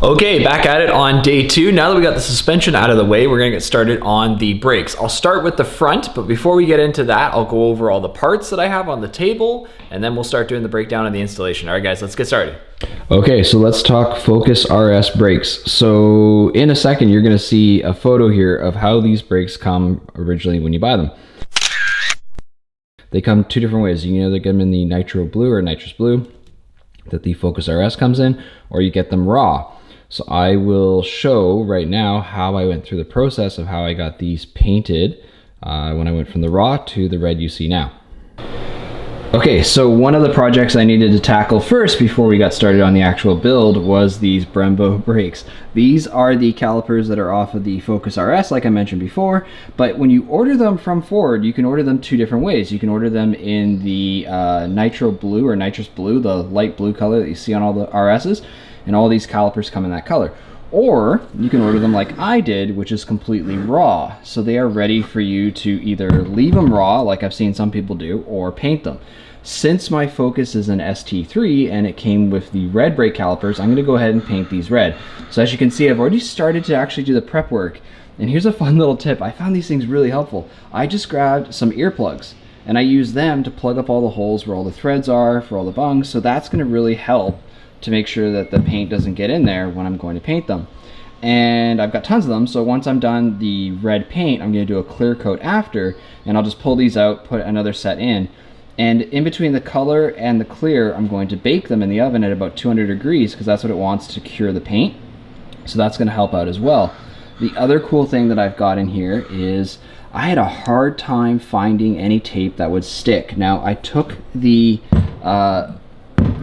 Okay, back at it on day 2. Now that we got the suspension out of the way, we're gonna get started on the brakes. I'll start with the front, but before we get into that, I'll go over all the parts that I have on the table, and then we'll start doing the breakdown and the installation. All right, guys, let's get started. Okay, so let's talk Focus RS brakes. So in a second, you're gonna see a photo here of how these brakes come originally when you buy them. They come two different ways. You can either get them in the nitro blue or nitrous blue that the Focus RS comes in, or you get them raw. So I will show right now how I went through the process of how I got these painted when I went from the raw to the red you see now. Okay, so one of the projects I needed to tackle first before we got started on the actual build was these Brembo brakes. These are the calipers that are off of the Focus RS, like I mentioned before, but when you order them from Ford, you can order them two different ways. You can order them in the nitro blue or nitrous blue, the light blue color that you see on all the RSs, and all these calipers come in that color. Or you can order them like I did, which is completely raw. So they are ready for you to either leave them raw, like I've seen some people do, or paint them. Since my Focus is an ST3 and it came with the red brake calipers, I'm gonna go ahead and paint these red. So as you can see, I've already started to actually do the prep work. And here's a fun little tip. I found these things really helpful. I just grabbed some earplugs and I use them to plug up all the holes where all the threads are for all the bungs. So that's gonna really help to make sure that the paint doesn't get in there when I'm going to paint them. And I've got tons of them, so once I'm done the red paint, I'm gonna do a clear coat after, and I'll just pull these out, put another set in. And in between the color and the clear, I'm going to bake them in the oven at about 200 degrees because that's what it wants to cure the paint. So that's gonna help out as well. The other cool thing that I've got in here is I had a hard time finding any tape that would stick. Now I took the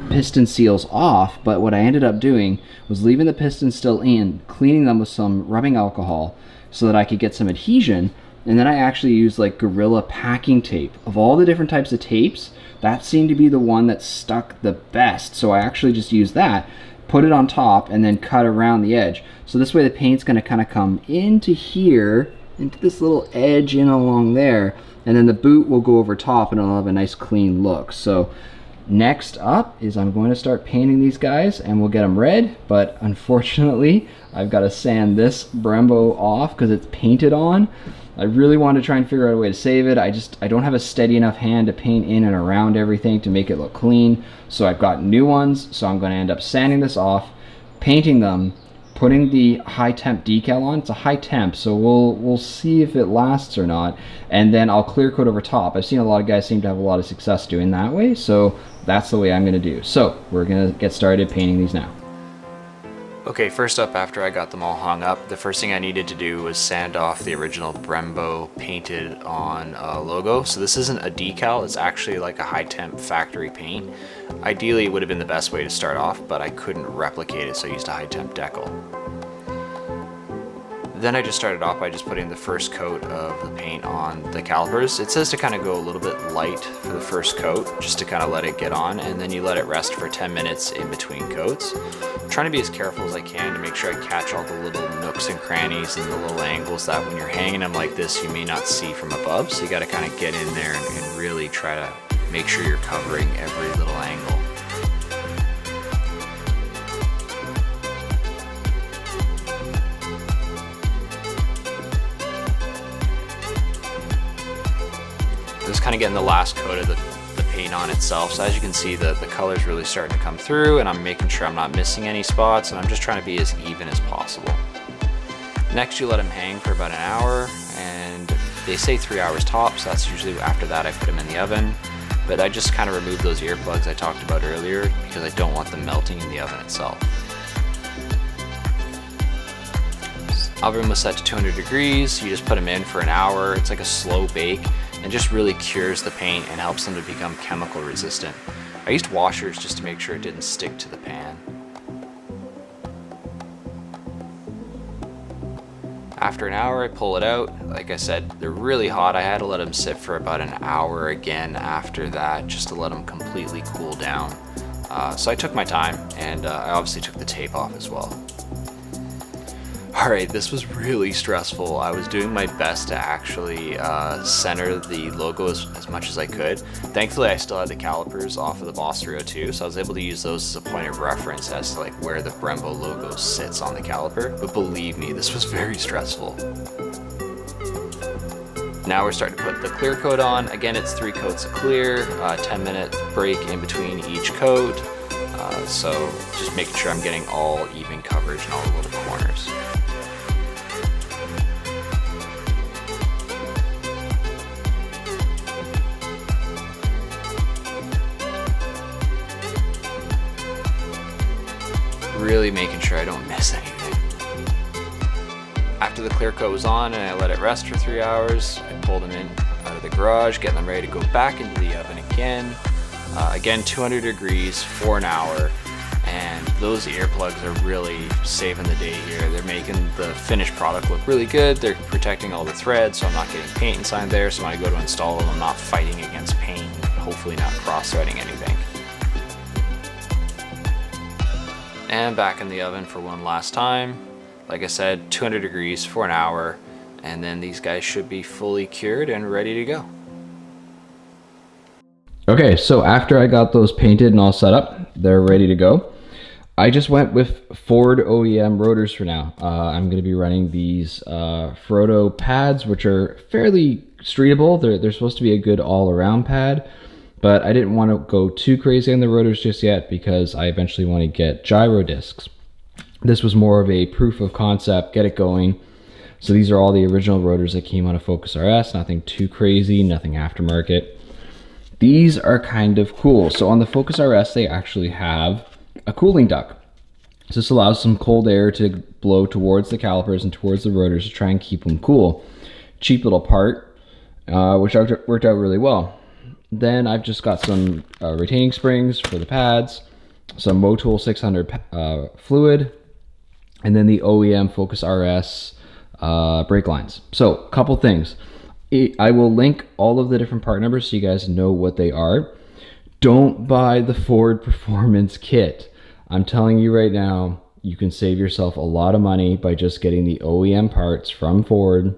piston seals off, but what I ended up doing was leaving the pistons still in, cleaning them with some rubbing alcohol so that I could get some adhesion, and then I actually used like Gorilla packing tape. Of all the different types of tapes, that seemed to be the one that stuck the best, so I actually just used that, put it on top, and then cut around the edge. So this way the paint's gonna kind of come into here, into this little edge in along there, and then the boot will go over top and it'll have a nice clean look. So next up is I'm going to start painting these guys and we'll get them red, but unfortunately I've got to sand this Brembo off because it's painted on. I really want to try and figure out a way to save it. I don't have a steady enough hand to paint in and around everything to make it look clean, so I've got new ones, so I'm going to end up sanding this off, painting them, putting the high temp decal on. It's a high temp, so we'll see if it lasts or not, and then I'll clear coat over top. I've seen a lot of guys seem to have a lot of success doing that way, so that's the way I'm gonna do. So we're gonna get started painting these now. Okay, first up, after I got them all hung up, the first thing I needed to do was sand off the original Brembo painted on logo. So this isn't a decal, it's actually like a high temp factory paint. Ideally it would have been the best way to start off, but I couldn't replicate it, so I used a high temp decal. Then I just started off by just putting the first coat of the paint on the calipers. It says to kind of go a little bit light for the first coat, just to kind of let it get on, and then you let it rest for 10 minutes in between coats. I'm trying to be as careful as I can to make sure I catch all the little nooks and crannies and the little angles that when you're hanging them like this you may not see from above, so you got to kind of get in there and really try to make sure you're covering every little angle. Just kind of getting the last coat of the paint on itself. So as you can see, the color's really starting to come through, and I'm making sure I'm not missing any spots, and I'm just trying to be as even as possible. Next, you let them hang for about an hour, and they say 3 hours tops. That's usually after that I put them in the oven. But I just kind of removed those earplugs I talked about earlier because I don't want them melting in the oven itself. Oven was set to 200 degrees. You just put them in for an hour. It's like a slow bake and just really cures the paint and helps them to become chemical resistant. I used washers just to make sure it didn't stick to the pan. After an hour I pull it out. Like I said, they're really hot. I had to let them sit for about an hour again after that just to let them completely cool down. So I took my time, and I obviously took the tape off as well. Alright, this was really stressful. I was doing my best to actually center the logo as much as I could. Thankfully, I still had the calipers off of the Boss 302, so I was able to use those as a point of reference as to like where the Brembo logo sits on the caliper. But believe me, this was very stressful. Now we're starting to put the clear coat on. Again, it's 3 coats of clear, 10-minute break in between each coat. So just making sure I'm getting all even coverage in all the little corners. Really making sure I don't miss anything. After the clear coat was on and I let it rest for 3 hours, I pulled them in out of the garage, getting them ready to go back into the oven again. Again, 200 degrees for an hour, and those earplugs are really saving the day here. They're making the finished product look really good. They're protecting all the threads, so I'm not getting paint inside there. So when I go to install them, I'm not fighting against paint, hopefully not cross-threading anything. And back in the oven for one last time. Like I said, 200 degrees for an hour, and then these guys should be fully cured and ready to go. Okay, so after I got those painted and all set up, they're ready to go. I just went with Ford OEM rotors for now. I'm going to be running these Ferodo pads, which are fairly streetable. They're supposed to be a good all-around pad, but I didn't want to go too crazy on the rotors just yet because I eventually want to get gyro discs. This was more of a proof of concept, get it going. So these are all the original rotors that came out of Focus RS, nothing too crazy, nothing aftermarket. These are kind of cool. So on the Focus RS, they actually have a cooling duct. So this allows some cold air to blow towards the calipers and towards the rotors to try and keep them cool. Cheap little part, which worked out really well. Then I've just got some retaining springs for the pads, some Motul 600 fluid, and then the OEM Focus RS brake lines. So a couple things. I will link all of the different part numbers so you guys know what they are. Don't buy the Ford Performance Kit. I'm telling you right now, you can save yourself a lot of money by just getting the OEM parts from Ford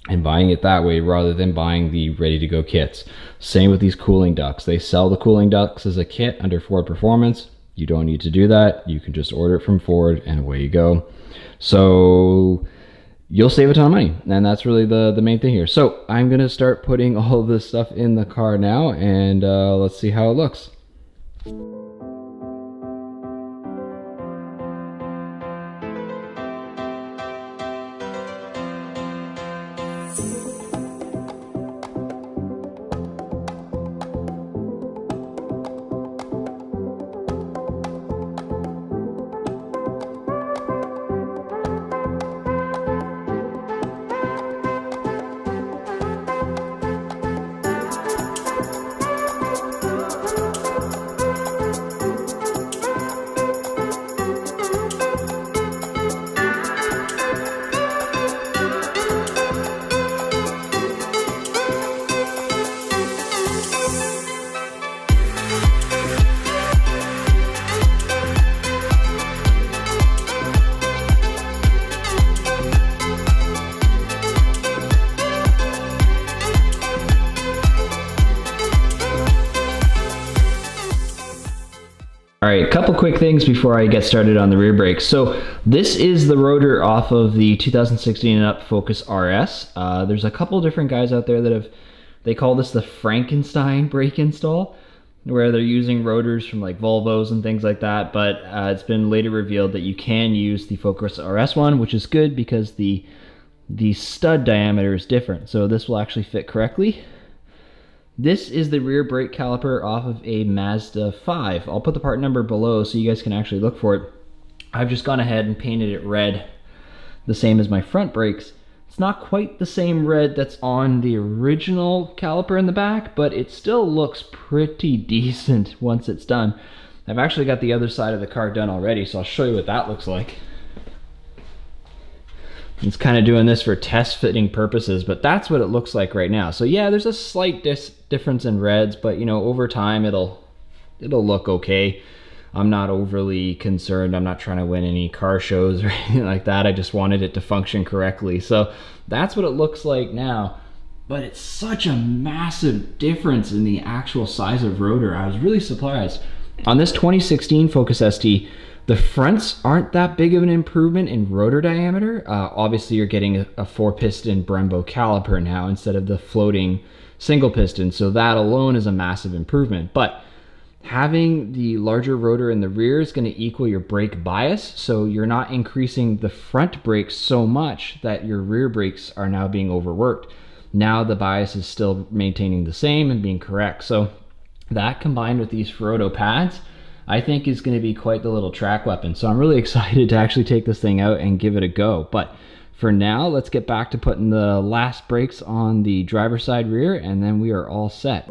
and buying it that way rather than buying the ready-to-go kits. Same with these cooling ducts. They sell the cooling ducts as a kit under Ford Performance. You don't need to do that. You can just order it from Ford and away you go. So you'll save a ton of money, and that's really the main thing here. So I'm gonna start putting all of this stuff in the car now, and let's see how it looks. All right, a couple quick things before I get started on the rear brakes. So this is the rotor off of the 2016 and up Focus RS. There's a couple different guys out there that they call this the Frankenstein brake install, where they're using rotors from like Volvos and things like that, but it's been later revealed that you can use the Focus RS one, which is good because the stud diameter is different, so this will actually fit correctly. This is the rear brake caliper off of a Mazda 5. I'll put the part number below so you guys can actually look for it. I've just gone ahead and painted it red, the same as my front brakes. It's not quite the same red that's on the original caliper in the back, but it still looks pretty decent once it's done. I've actually got the other side of the car done already, so I'll show you what that looks like. It's kind of doing this for test fitting purposes, but that's what it looks like right now. So yeah, there's a slight difference in reds, but you know, over time it'll look okay. I'm not overly concerned. I'm not trying to win any car shows or anything like that. I just wanted it to function correctly. So that's what it looks like now. But it's such a massive difference in the actual size of rotor. I was really surprised. On this 2016 Focus ST, the fronts aren't that big of an improvement in rotor diameter. Obviously, you're getting a 4-piston Brembo caliper now instead of the floating single piston. So that alone is a massive improvement. But having the larger rotor in the rear is going to equal your brake bias. So you're not increasing the front brakes so much that your rear brakes are now being overworked. Now the bias is still maintaining the same and being correct. So that combined with these Ferodo pads, I think is going to be quite the little track weapon. So I'm really excited to actually take this thing out and give it a go. But for now, let's get back to putting the last brakes on the driver's side rear, and then we are all set.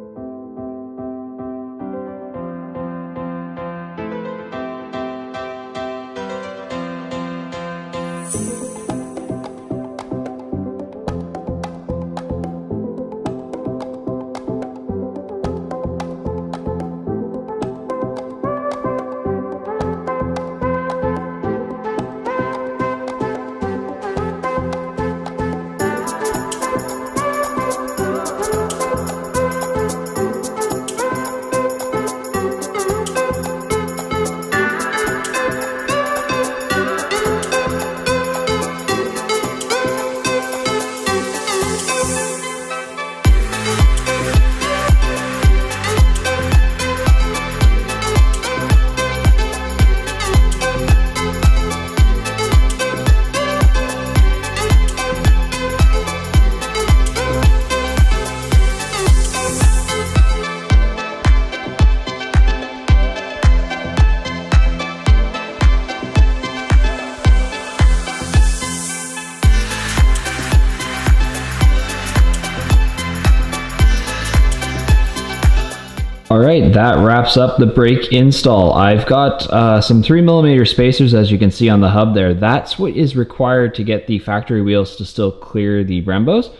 All right, that wraps up the brake install. I've got some 3mm spacers, as you can see on the hub there. That's what is required to get the factory wheels to still clear the Brembos.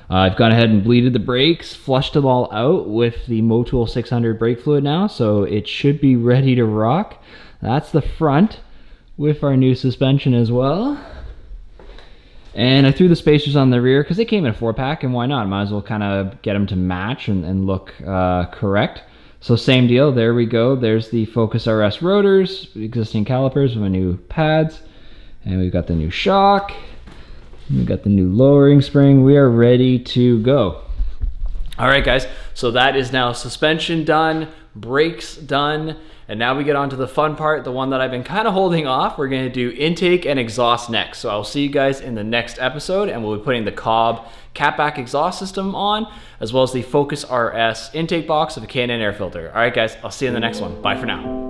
I've gone ahead and bleeded the brakes, flushed them all out with the Motul 600 brake fluid now, so it should be ready to rock. That's the front with our new suspension as well. And I threw the spacers on the rear because they came in a 4-pack, and why not? Might as well kind of get them to match and look correct. So same deal, there we go. There's the Focus RS rotors, existing calipers with my new pads. And we've got the new shock. We've got the new lowering spring. We are ready to go. All right, guys, so that is now suspension done, brakes done, and now we get on to the fun part, the one that I've been kind of holding off. We're gonna do intake and exhaust next. So I'll see you guys in the next episode, and we'll be putting the Cobb catback exhaust system on, as well as the Focus RS intake box of a K&N air filter. All right, guys, I'll see you in the next one. Bye for now.